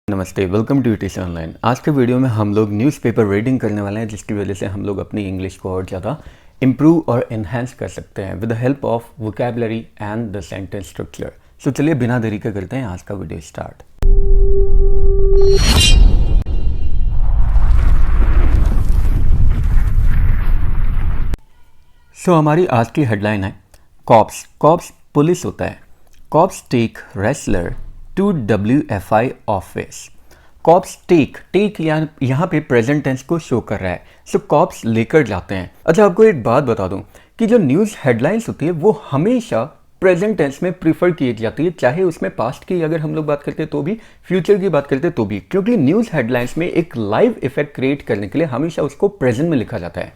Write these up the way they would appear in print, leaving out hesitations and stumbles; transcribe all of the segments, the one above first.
नमस्ते, welcome to UTC online. आज के वीडियो में हम लोग न्यूज़पेपर रीडिंग करने वाले हैं, जिसकी वजह से हम लोग अपनी इंग्लिश को और ज़्यादा इम्प्रूव और इन्हेंस कर सकते हैं with the help of vocabulary and the sentence structure. So चलिए बिना देरी के करते हैं आज का वीडियो स्टार्ट। सो हमारी आज की हेडलाइन है कॉप्स। कॉप्स पुलिस होता है। Cops take wrestler to WFI office. Cops take यहाँ पे प्रेजेंट टेंस को शो कर रहा है। सो कॉप्स लेकर जाते हैं। अच्छा, आपको एक बात बता दूं कि जो न्यूज़ हेडलाइंस होती है वो हमेशा प्रेजेंट टेंस में प्रीफर की जाती है, चाहे उसमें पास्ट की अगर हम लोग बात करते हैं तो भी, फ्यूचर की बात करते हैं तो भी, क्योंकि न्यूज़ हेडलाइंस में एक लाइव इफेक्ट क्रिएट करने के लिए हमेशा उसको प्रेजेंट में लिखा जाता है।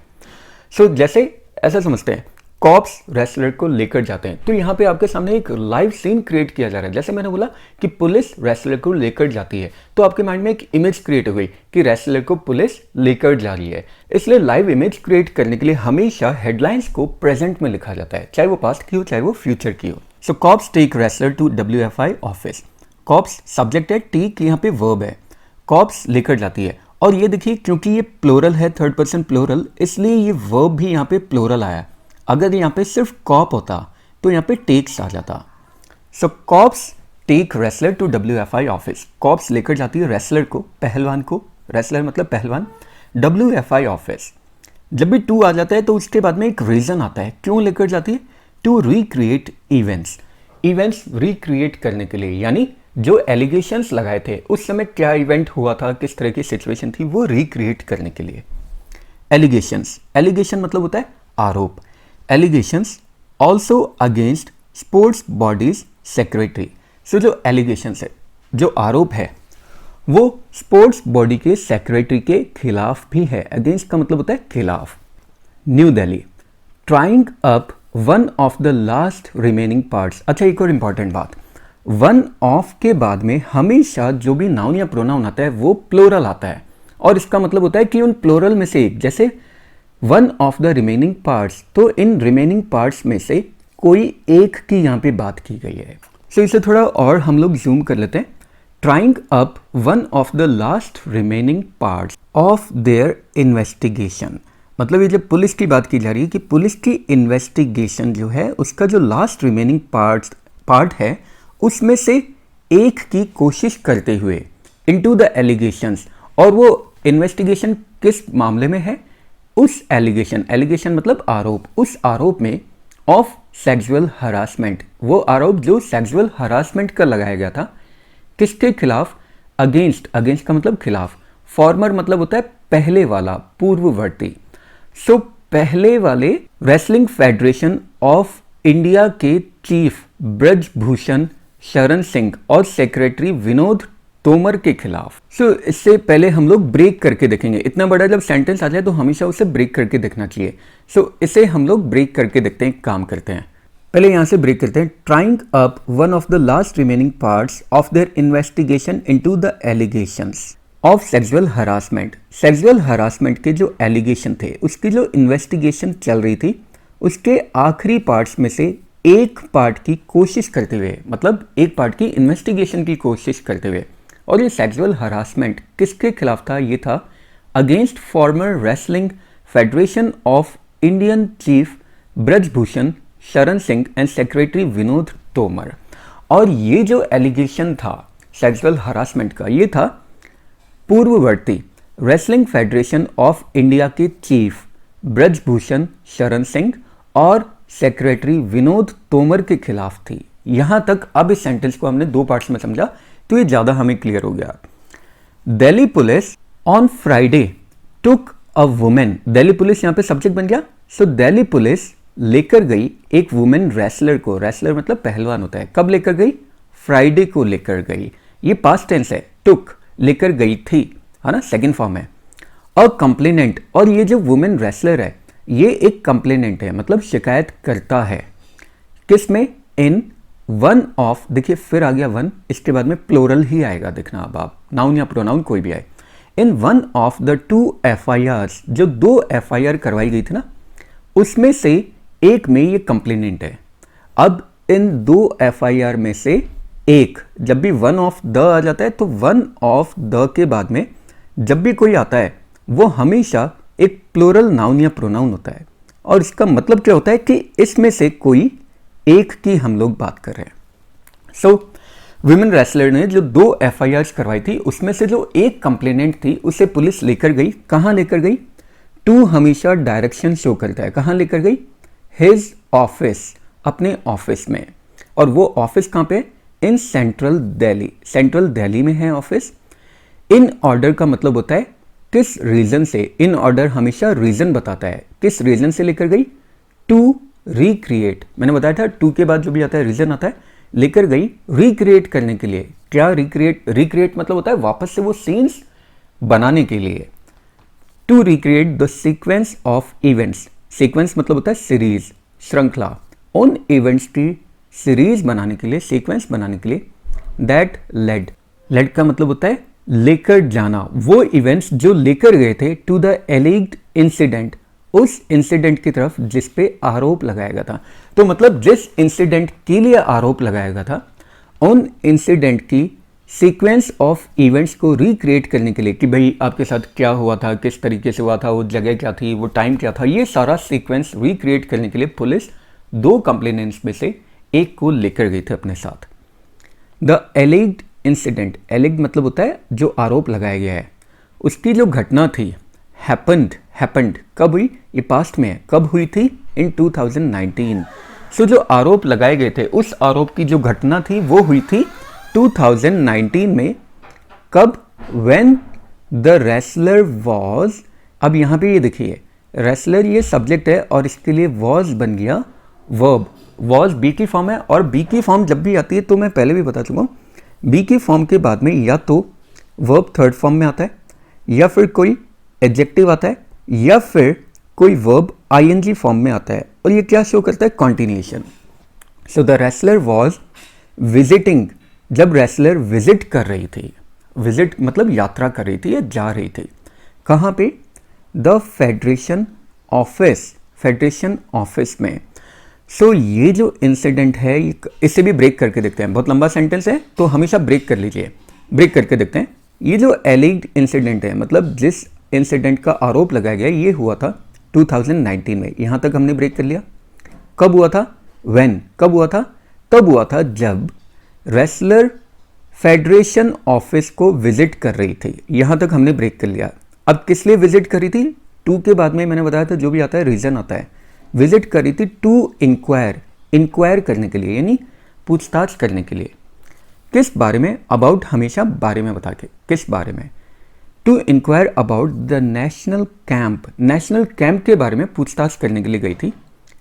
सो जैसे ऐसा समझते हैं, कॉप्स रेसलर को लेकर जाते हैं, तो यहाँ पे आपके सामने एक लाइव सीन क्रिएट किया जा रहा है। जैसे मैंने बोला कि पुलिस रेसलर को लेकर जाती है, तो आपके माइंड में एक इमेज क्रिएट हो गई कि रेसलर को पुलिस लेकर जा रही है। इसलिए लाइव इमेज क्रिएट करने के लिए हमेशा हेडलाइंस को प्रेजेंट में लिखा जाता है, चाहे वो पास्ट की हो चाहे वो फ्यूचर की हो। So cops take wrestler to WFI office. Cops subject है, टेक यहाँ पे वर्ब है, कॉप्स लेकर जाती है। और ये देखिए, क्योंकि ये प्लोरल है, थर्ड पर्सन प्लोरल, इसलिए ये वर्ब भी यहाँ पे प्लोरल आया। अगर यहाँ पे सिर्फ कॉप होता तो यहाँ पे टेक्स आ जाता। So cops take wrestler to WFI office. Cops लेकर जाती है रेसलर को, पहलवान को, रेसलर मतलब पहलवान, WFI ऑफिस। जब भी टू आ जाता है तो उसके बाद में एक रीज़न आता है क्यों लेकर जाती है। To recreate events. Events recreate करने के लिए, यानी जो एलिगेशंस लगाए थे उस समय क्या इवेंट हुआ था, किस तरह की सिचुएशन थी, वो रिक्रिएट करने के लिए। एलिगेशंस, एलिगेशन मतलब होता है आरोप। Allegations also against sports bodies secretary. So जो एलिगेशंस है, जो आरोप है, वो स्पोर्ट्स बॉडी के सेक्रेटरी के खिलाफ भी है। अगेंस्ट का मतलब होता है खिलाफ। New Delhi trying up one of the last remaining parts. अच्छा, एक और इंपॉर्टेंट बात, वन ऑफ के बाद में हमेशा जो भी नाउन या प्रोनाउन आता है वो प्लोरल आता है, और इसका मतलब होता है कि उन प्लोरल में से एक, जैसे one of the remaining parts, तो इन रिमेनिंग पार्ट्स में से कोई एक की यहाँ पे बात की गई है। सो इसे थोड़ा और हम लोग जूम कर लेते हैं। Trying up one of the last remaining parts of their investigation, मतलब ये जब पुलिस की बात की जा रही है कि पुलिस की इन्वेस्टिगेशन जो है उसका जो लास्ट रिमेनिंग पार्ट है उसमें से एक की कोशिश करते हुए इनटू द एलिगेशंस। और वो इन्वेस्टिगेशन किस मामले में है, उस एलिगेशन मतलब आरोप, उस आरोप में ऑफ सेक्सुअल हरासमेंट, वो आरोप जो सेक्सुअल हरासमेंट का लगाया गया था, किसके खिलाफ, अगेंस्ट का मतलब खिलाफ, फॉर्मर मतलब होता है पहले वाला, पूर्ववर्ती। सो पहले वाले रेसलिंग फेडरेशन ऑफ इंडिया के चीफ ब्रजभूषण शरण सिंह और सेक्रेटरी विनोद तोमर के खिलाफ। सो इससे पहले हम लोग ब्रेक करके देखेंगे। इतना बड़ा जब सेंटेंस आ जाए तो हमेशा उसे ब्रेक करके देखना चाहिए। सो इसे हम लोग ब्रेक करके देखते हैं, काम करते हैं। पहले यहां से ब्रेक करते हैं। Trying up one of the last remaining parts of their investigation into the allegations of sexual harassment. Sexual harassment के जो एलिगेशन थे, उसकी जो इन्वेस्टिगेशन चल रही थी, उसके आखिरी पार्ट्स में से एक पार्ट की कोशिश करते हुए, मतलब एक पार्ट की इन्वेस्टिगेशन की कोशिश करते हुए, और ये सेक्सुअल हरासमेंट किसके खिलाफ था, ये था against former wrestling federation of Indian chief Brijbhushan Sharan Singh and secretary Vinod Tomar. और ये जो एलिगेशन था सेक्सुअल हरासमेंट का, ये था पूर्ववर्ती रेसलिंग फेडरेशन ऑफ इंडिया के चीफ ब्रजभूषण शरण सिंह और सेक्रेटरी विनोद तोमर के खिलाफ थी। यहां तक अब इस सेंटेंस को हमने दो पार्ट्स में समझा तो ये ज्यादा हमें क्लियर हो गया। Delhi police on Friday took a women. Delhi police यहां पे सब्जेक्ट बन गया। सो दिल्ली पुलिस लेकर गई एक वुमेन रेसलर को, रेसलर मतलब पहलवान होता है। कब लेकर गई, फ्राइडे को लेकर गई। ये पास्ट टेंस है, टुक लेकर गई थी, है ना, सेकंड फॉर्म है। अ कंप्लेनेंट, और ये जो वुमेन रेसलर है ये एक कंप्लेनेंट है, मतलब शिकायत करता है। किसमें, इन वन ऑफ, देखिए फिर आ गया वन, इसके बाद में प्लोरल ही आएगा, देखना अब आप, नाउन या प्रोनाउन कोई भी आए। In one of the 2 FIRs, जो 2 FIR करवाई गई थी ना, उसमें से एक में ये कंप्लेनेंट है। अब इन 2 FIR में से एक, जब भी वन ऑफ द आ जाता है तो वन ऑफ द के बाद में जब भी कोई आता है वो हमेशा एक प्लूरल नाउन या प्रोनाउन होता है, और इसका मतलब क्या होता है कि इसमें से कोई एक की हम लोग बात कर रहे हैं। सो विमेन रेसलर ने जो 2 FIRs करवाई थी उसमें से जो एक कंप्लेनेंट थी उसे पुलिस लेकर गई। कहाँ लेकर गई? टू हमेशा डायरेक्शन शो करता है, कहाँ लेकर गई? हिज ऑफिस, अपने ऑफिस में। और वो ऑफिस कहाँ पे? In central Delhi, central Delhi में है ऑफिस। इन ऑर्डर का मतलब होता है किस रीजन से। इन ऑर्डर हमेशा रीजन बताता है, किस रीजन से लेकर गई? टू रिक्रिएट, मैंने बताया था टू के बाद जो भी आता है रीजन आता है, लेकर गई रिक्रिएट करने के लिए। क्या रिक्रिएट? रिक्रिएट मतलब होता है वापस से वो सीन्स बनाने के लिए। To recreate the sequence of events, sequence मतलब होता है सीरीज, श्रृंखला। उन इवेंट्स की सीरीज बनाने के लिए, सीक्वेंस बनाने के लिए, दैट लेड, लेड का मतलब होता है लेकर जाना, वो इवेंट्स जो लेकर गए थे टू द एलिग्ड इंसिडेंट, उस इंसिडेंट की तरफ जिस पे आरोप लगाया गया था। तो मतलब जिस इंसिडेंट के लिए आरोप लगाया गया था उन इंसिडेंट की सीक्वेंस ऑफ इवेंट्स को रिक्रिएट करने के लिए कि भाई आपके साथ क्या हुआ था, किस तरीके से हुआ था, वो जगह क्या थी, वो टाइम क्या था, ये सारा सीक्वेंस रिक्रिएट करने के लिए पुलिस 2 कंप्लेनेंट्स में से एक को लेकर गई थी अपने साथ। द एलिग्ड इंसिडेंट, एलिग्ड मतलब होता है जो आरोप लगाया गया है, उसकी जो घटना थी हैपेंड कब हुई? ये पास्ट में है। कब हुई थी? इन 2019। सो जो आरोप लगाए गए थे उस आरोप की जो घटना थी वो हुई थी 2019 में। कब? व्हेन द रेसलर वॉज, अब यहाँ पे ये देखिए रेसलर ये सब्जेक्ट है और इसके लिए वॉज बन गया वर्ब। वॉज बी की फॉर्म है, और बी की फॉर्म जब भी आती है तो मैं पहले भी बता चुका हूँ, बी की फॉर्म के बाद में या तो वर्ब थर्ड फॉर्म में आता है, या फिर कोई एडजेक्टिव आता है, या फिर कोई वर्ब ING फॉर्म में आता है, और ये क्या शो करता है? Continuation. So the wrestler was visiting, जब रेसलर विजिट कर रही थी, विजिट मतलब यात्रा कर रही थी या जा रही थी, कहाँ पे? The federation office, federation office में। सो ये जो इंसिडेंट है इसे भी ब्रेक करके देखते हैं, बहुत लंबा सेंटेंस है तो हमेशा ब्रेक कर लीजिए, ब्रेक करके देखते हैं। ये जो एलिग्ड इंसिडेंट है मतलब जिस इंसिडेंट का आरोप लगाया गया ये हुआ था 2019 में, यहाँ तक हमने ब्रेक कर लिया। कब हुआ था? व्हेन, कब हुआ था? तब हुआ था जब रेसलर फेडरेशन ऑफिस को विजिट कर रही थी, यहाँ तक हमने ब्रेक कर लिया। अब किस लिए विजिट करी थी? टू के बाद में मैंने बताया था जो भी आता है रीजन आता है। विजिट करी थी टू इंक्वायर, इंक्वायर करने के लिए यानी पूछताछ करने के लिए। किस बारे में? अबाउट हमेशा बारे में बता के, किस बारे में? To inquire about the national camp, national camp के बारे में पूछताछ करने के लिए गई थी।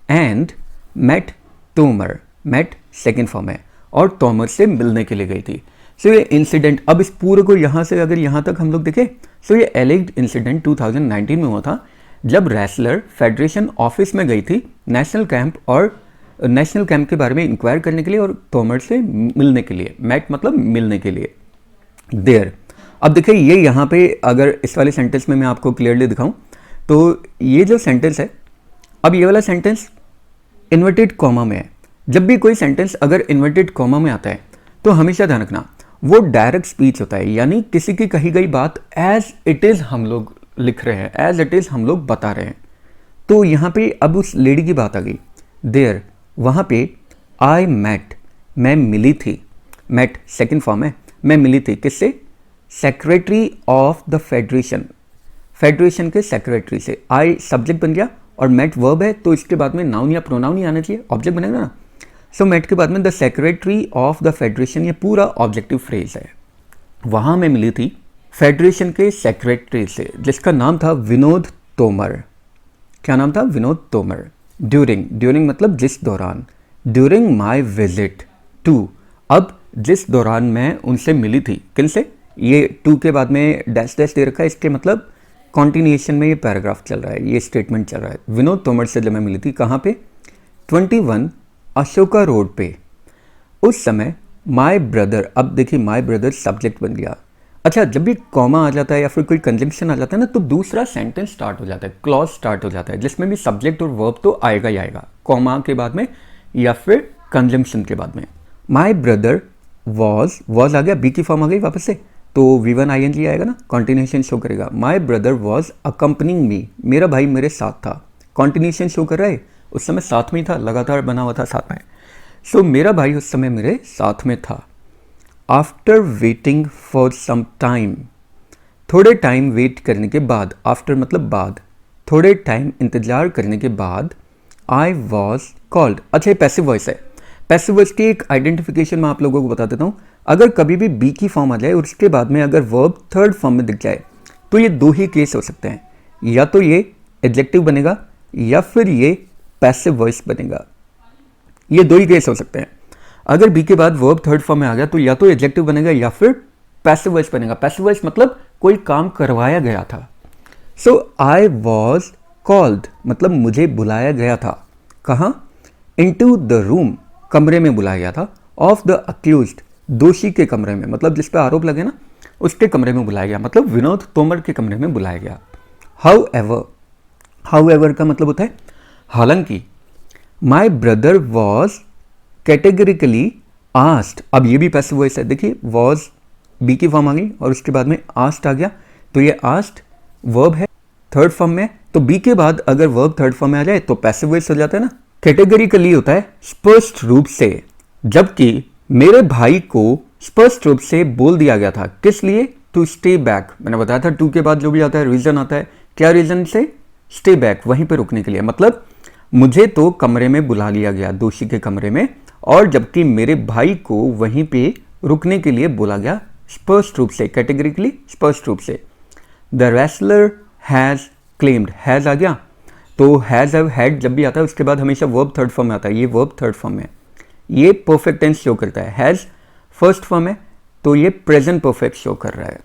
And met Tomar, met second form है, और तोमर से मिलने के लिए गई थी। सो ये इंसिडेंट, अब इस पूरे को यहाँ से अगर यहाँ तक हम लोग देखें, सो ये एलिग्ड इंसिडेंट 2019 में हुआ था जब रेसलर फेडरेशन ऑफिस में गई थी नेशनल कैंप, और नेशनल कैंप के बारे में इंक्वायर करने के लिए और तोमर से मिलने के लिए। मेट मतलब मिलने के लिए। देयर, अब देखिए ये यहाँ पे अगर इस वाले सेंटेंस में मैं आपको क्लियरली दिखाऊं तो ये जो सेंटेंस है, अब ये वाला सेंटेंस इन्वर्टेड कॉमा में है। जब भी कोई सेंटेंस अगर इन्वर्टेड कॉमा में आता है तो हमेशा ध्यान रखना वो डायरेक्ट स्पीच होता है, यानी किसी की कही गई बात एज इट इज़ हम लोग लिख रहे हैं, एज इट इज़ हम लोग बता रहे हैं। तो यहाँ पे अब उस लेडी की बात आ गई। देयर, वहाँ पे आई मेट, मैं मिली थी, मेट सेकेंड फॉर्म है, मैं मिली थी किससे? Secretary of the federation, federation के सेक्रेटरी से। आई सब्जेक्ट बन गया और मेट वर्ब है तो इसके बाद में नाउन या प्रोनाउन ही आना चाहिए, ऑब्जेक्ट बनेगा ना। सो मेट के बाद में the secretary of the federation, ये पूरा ऑब्जेक्टिव फ्रेज है। वहाँ मैं मिली थी फेडरेशन के सेक्रेटरी से जिसका नाम था विनोद तोमर। क्या नाम था? विनोद तोमर। ड्यूरिंग, ड्यूरिंग मतलब जिस दौरान, ड्यूरिंग माई विजिट टू, अब जिस दौरान मैं उनसे मिली थी, किन से? ये टू के बाद में डैश डैश दे रखा है, इसके मतलब कॉन्टिन्यूएशन में ये पैराग्राफ चल रहा है, ये स्टेटमेंट चल रहा है। विनोद तोमर से जब मैं मिली थी, कहाँ पे? 21 अशोका रोड पे। उस समय माई ब्रदर, अब देखिए माई ब्रदर सब्जेक्ट बन गया। अच्छा, जब भी कॉमा आ जाता है या फिर कोई कंजंक्शन आ जाता है ना तो दूसरा सेंटेंस स्टार्ट हो जाता है, क्लॉज स्टार्ट हो जाता है, जिसमें भी सब्जेक्ट और वर्ब तो आएगा ही आएगा, कॉमा के बाद में या फिर कंजंक्शन के बाद में। माई ब्रदर वॉज आ गया, बी की फॉर्म आ गई वापस से, तो V1 ING आएगा ना, कॉन्टिन्यूशन शो करेगा। माई ब्रदर वॉज अकम्पनिंग मी, मेरा भाई मेरे साथ था। कॉन्टिन्यूशन शो कर रहा है, उस समय साथ में ही था, लगातार बना हुआ था साथ में। सो मेरा भाई उस समय मेरे साथ में था। After waiting for some time, थोड़े टाइम वेट करने के बाद, आफ्टर मतलब बाद, थोड़े टाइम इंतजार करने के बाद, आई वॉज कॉल्ड। अच्छा, ये पैसिव वॉइस है। पैसिव वॉइस की एक आइडेंटिफिकेशन मैं आप लोगों को बता देता हूँ। अगर कभी भी बी की फॉर्म आ जाए और उसके बाद में अगर वर्ब थर्ड फॉर्म में दिख जाए तो ये दो ही केस हो सकते हैं, या तो ये एडजेक्टिव बनेगा या फिर ये पैसिव वॉइस बनेगा। ये दो ही केस हो सकते हैं। अगर बी के बाद वर्ब थर्ड फॉर्म में आ गया तो या तो एडजेक्टिव बनेगा या फिर पैसिव वॉइस बनेगा। पैसिव वॉइस मतलब कोई काम करवाया गया था। सो आई वॉज कॉल्ड मतलब मुझे बुलाया गया था। कहाँ? इनटू द रूम, कमरे में बुलाया गया था। ऑफ द अक्यूज्ड, दोषी के कमरे में, मतलब जिस पे आरोप लगे ना उसके कमरे में बुलाया गया, मतलब विनोद तोमर के कमरे में बुलाया गया। हाउ एवर का मतलब होता है हालांकि। My brother was categorically asked, अब ये भी पैसिव वॉइस है। देखिए वॉज बी की फॉर्म आ गई और उसके बाद में आस्क्ड आ गया, तो ये आस्क्ड वर्ब है थर्ड फॉर्म में, तो बी के बाद अगर वर्ब थर्ड फॉर्म में आ जाए तो पैसिव वॉइस हो जाता है ना। कैटेगरिकली होता है स्पष्ट रूप से, जबकि मेरे भाई को स्पष्ट रूप से बोल दिया गया था। किस लिए? To stay back. मैंने बताया था टू के बाद जो भी आता है रीजन आता है। क्या रीजन से? स्टे बैक, वहीं पे रुकने के लिए। मतलब मुझे तो कमरे में बुला लिया गया, दोषी के कमरे में, और जबकि मेरे भाई को वहीं पे रुकने के लिए बोला गया स्पष्ट रूप से, कैटेगरिकली स्पष्ट रूप से। The wrestler has claimed, has आ गया तो हैज हैड जब भी आता है उसके बाद हमेशा वर्ब थर्ड फॉर्म में आता है। ये वर्ब थर्ड फॉर्म में, ये परफेक्ट टेंस शो करता है। हैज फर्स्ट फॉर्म है तो ये प्रेजेंट परफेक्ट शो कर रहा है।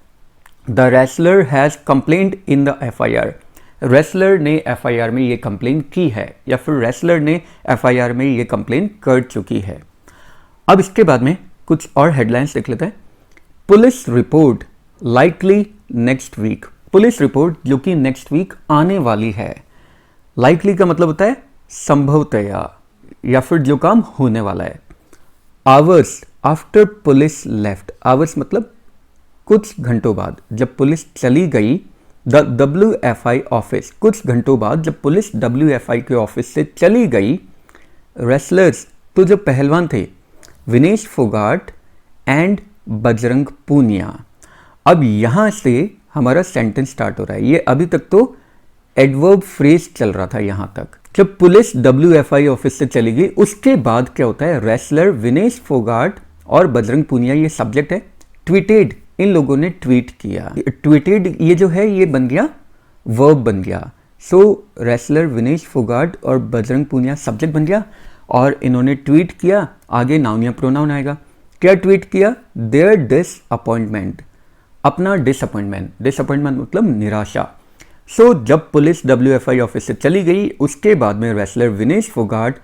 The wrestler has complaint in the FIR, wrestler ने FIR में ये कंप्लेन की है, या फिर रेसलर ने FIR में ये कंप्लेन कर चुकी है। अब इसके बाद में कुछ और हेडलाइंस देख लेते हैं। Police report likely next week, police report जो कि नेक्स्ट वीक आने वाली है। लाइकली का मतलब होता है संभवतया, या फिर जो काम होने वाला है। Hours after police left, hours मतलब कुछ घंटों बाद, जब पुलिस चली गई। द WFI ऑफिस, कुछ घंटों बाद जब पुलिस WFI के ऑफिस से चली गई। रेसलर्स तो जो पहलवान थे, विनेश फोगाट एंड बजरंग पूनिया। अब यहां से हमारा सेंटेंस स्टार्ट हो रहा है। ये अभी तक तो एडवर्ब फ्रेज चल रहा था यहां तक। जब पुलिस WFI ऑफिस से चली गई उसके बाद क्या होता है? रेसलर विनेश फोगाट और बजरंग पूनिया, ये सब्जेक्ट है। ट्वीटेड, इन लोगों ने ट्वीट किया। ट्वीटेड ये जो है ये बन गया वर्ब बन गया। सो रेसलर विनेश फोगाट और बजरंग पूनिया सब्जेक्ट बन गया और इन्होंने ट्वीट किया। आगे नाउन या प्रोनाउन आएगा। क्या ट्वीट किया? देयर डिसअपॉइंटमेंट, अपना डिसअपॉइंटमेंट। डिसअपॉइंटमेंट मतलब निराशा। सो जब पुलिस WFI ऑफिस से चली गई उसके बाद में रेसलर विनेश फोगाट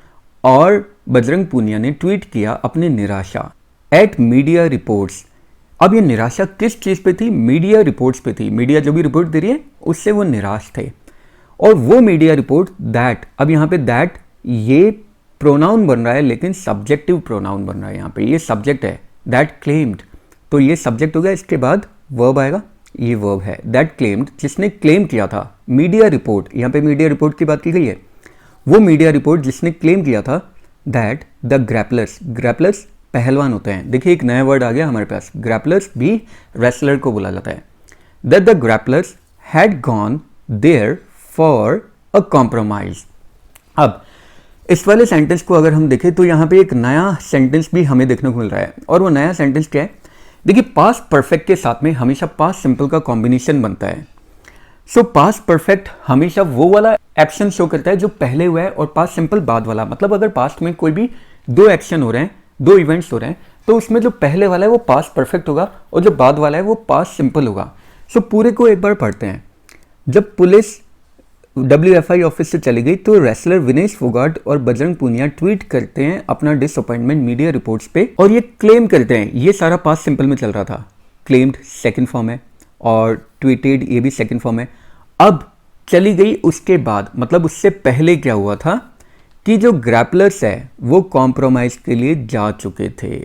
और बजरंग पूनिया ने ट्वीट किया अपनी निराशा। एट मीडिया रिपोर्ट्स, अब ये निराशा किस चीज़ पे थी? मीडिया रिपोर्ट्स पे थी। मीडिया जो भी रिपोर्ट दे रही है उससे वो निराश थे। और वो मीडिया रिपोर्ट दैट, अब यहाँ पे दैट ये प्रोनाउन बन रहा है लेकिन सब्जेक्टिव प्रोनाउन बन रहा है। यहाँ पे ये सब्जेक्ट है दैट क्लेम्ड, तो ये सब्जेक्ट हो गया। इसके बाद वर्ब आएगा, ये वर्ब है दैट क्लेम्ड, जिसने क्लेम किया था। मीडिया रिपोर्ट, यहाँ पे मीडिया रिपोर्ट की बात की गई है। वो मीडिया रिपोर्ट जिसने क्लेम किया था दैट द ग्रैपलर्स, ग्रैपलर्स पहलवान होते हैं। देखिए एक नया वर्ड आ गया हमारे पास, ग्रैपलर्स भी रेसलर को बोला जाता है। That the grapplers had gone there for a compromise. अब इस वाले सेंटेंस को अगर हम देखें तो यहाँ पे एक नया सेंटेंस भी हमें देखने को मिल रहा है। और वो नया सेंटेंस क्या है? देखिए पास्ट परफेक्ट के साथ में हमेशा पास्ट सिंपल का कॉम्बिनेशन बनता है। सो पास्ट परफेक्ट हमेशा वो वाला एक्शन शो करता है जो पहले हुआ है और पास्ट सिंपल बाद वाला। मतलब अगर पास्ट में कोई भी दो एक्शन हो रहे हैं, दो इवेंट्स हो रहे हैं, तो उसमें जो पहले वाला है वो पास्ट परफेक्ट होगा और जो बाद वाला है वो पास्ट सिंपल होगा। सो पूरे को एक बार पढ़ते हैं। जब पुलिस WFI ऑफिस से चली गई तो रेसलर विनेश फोगाट और बजरंग पूनिया ट्वीट करते हैं अपना डिसअपॉइंटमेंट मीडिया रिपोर्ट्स पे और ये क्लेम करते हैं। ये सारा पास्ट सिंपल में चल रहा था। क्लेम्ड सेकंड फॉर्म है और ट्वीटेड ये भी सेकंड फॉर्म है। अब चली गई उसके बाद, मतलब उससे पहले क्या हुआ था कि जो ग्रैपलर्स है वो कॉम्प्रोमाइज के लिए जा चुके थे।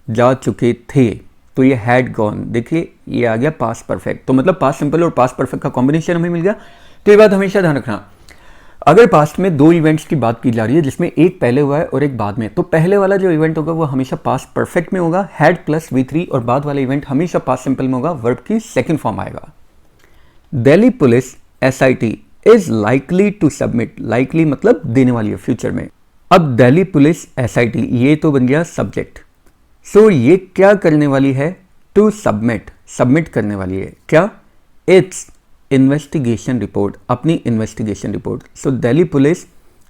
जा चुके थे, तो ये हैड गॉन, देखिए ये आ गया पास्ट परफेक्ट, तो मतलब पास्ट सिंपल और पास्ट परफेक्ट का कॉम्बिनेशन हमें मिल गया। तो ये बात हमेशा ध्यान रखना, अगर पास्ट में दो इवेंट्स की बात की जा रही है जिसमें एक पहले हुआ है और एक बाद में, तो पहले वाला जो इवेंट होगा वो हमेशा पास्ट परफेक्ट में होगा, हैड प्लस V3, और बाद वाला इवेंट हमेशा पास्ट सिंपल में होगा, वर्ब की सेकंड फॉर्म आएगा। Delhi police SIT is likely to submit, likely मतलब देने वाली है फ्यूचर में। अब दिल्ली पुलिस SIT ये तो बन गया सब्जेक्ट, सो ये क्या करने वाली है, टू सबमिट, सबमिट करने वाली है क्या, इट्स इन्वेस्टिगेशन रिपोर्ट, अपनी इन्वेस्टिगेशन रिपोर्ट। सो दिल्ली पुलिस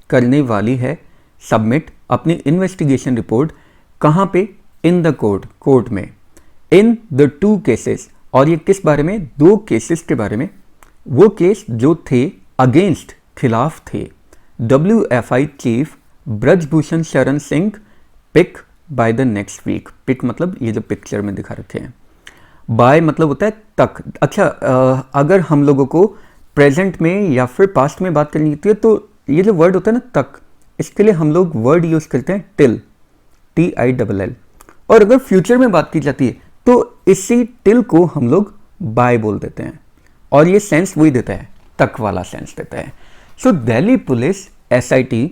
करने वाली है सबमिट अपनी इन्वेस्टिगेशन रिपोर्ट, कहाँ पे, इन द कोर्ट, कोर्ट में, इन द 2 केसेस, और ये किस बारे में, 2 केसेस के बारे में, वो केस जो थे अगेंस्ट, खिलाफ थे, WFI chief Brijbhushan Sharan Singh, pick by the next week, pick मतलब ये जो पिक्चर में दिखा रखे हैं, बाय मतलब होता है तक। अच्छा, अगर हम लोगों को प्रेजेंट में या फिर पास्ट में बात करनी होती है तो ये जो वर्ड होता है ना तक, इसके लिए हम लोग वर्ड यूज करते हैं टिल, TILL, और अगर फ्यूचर में बात की जाती है तो इसी टिल को हम लोग बाय बोल देते हैं, और ये सेंस वही देता है, तक वाला सेंस देता है। सो दिल्ली पुलिस SIT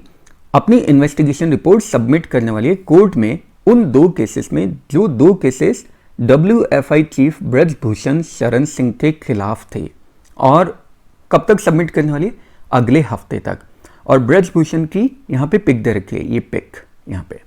अपनी इन्वेस्टिगेशन रिपोर्ट सबमिट करने वाली है कोर्ट में उन 2 केसेस में, जो 2 cases WFI chief Brijbhushan Sharan Singh के खिलाफ थे, और कब तक सबमिट करने वाली है, अगले हफ्ते तक। और ब्रजभूषण की यहाँ पे पिक दे रखी है, ये पिक यहाँ पे।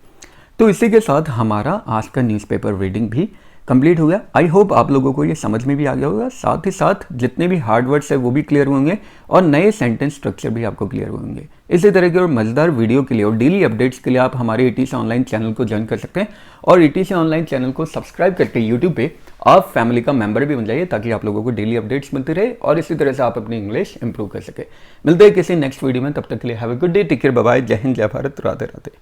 तो इसी के साथ हमारा आज का न्यूज़पेपर रीडिंग भी कंप्लीट हो गया। आई होप आप लोगों को ये समझ में भी आ गया होगा, साथ ही साथ जितने भी हार्ड वर्ड्स है वो भी क्लियर होंगे और नए सेंटेंस स्ट्रक्चर भी आपको क्लियर होंगे। इसी तरह के और मज़ेदार वीडियो के लिए और डेली अपडेट्स के लिए आप हमारे ETC ऑनलाइन चैनल को ज्वाइन कर सकते हैं, और ETC ऑनलाइन चैनल को सब्सक्राइब करके यूट्यूब पे आप फैमिली का मेंबर भी बन जाइए, ताकि आप लोगों को डेली अपडेट्स मिलते रहे और इसी तरह से आप अपनी इंग्लिश इंप्रूव कर सके। मिलते हैं किसी नेक्स्ट वीडियो में, तब तक के लिए have a good day, take care, bye bye, जय हिंद, जय भारत, राधे राधे।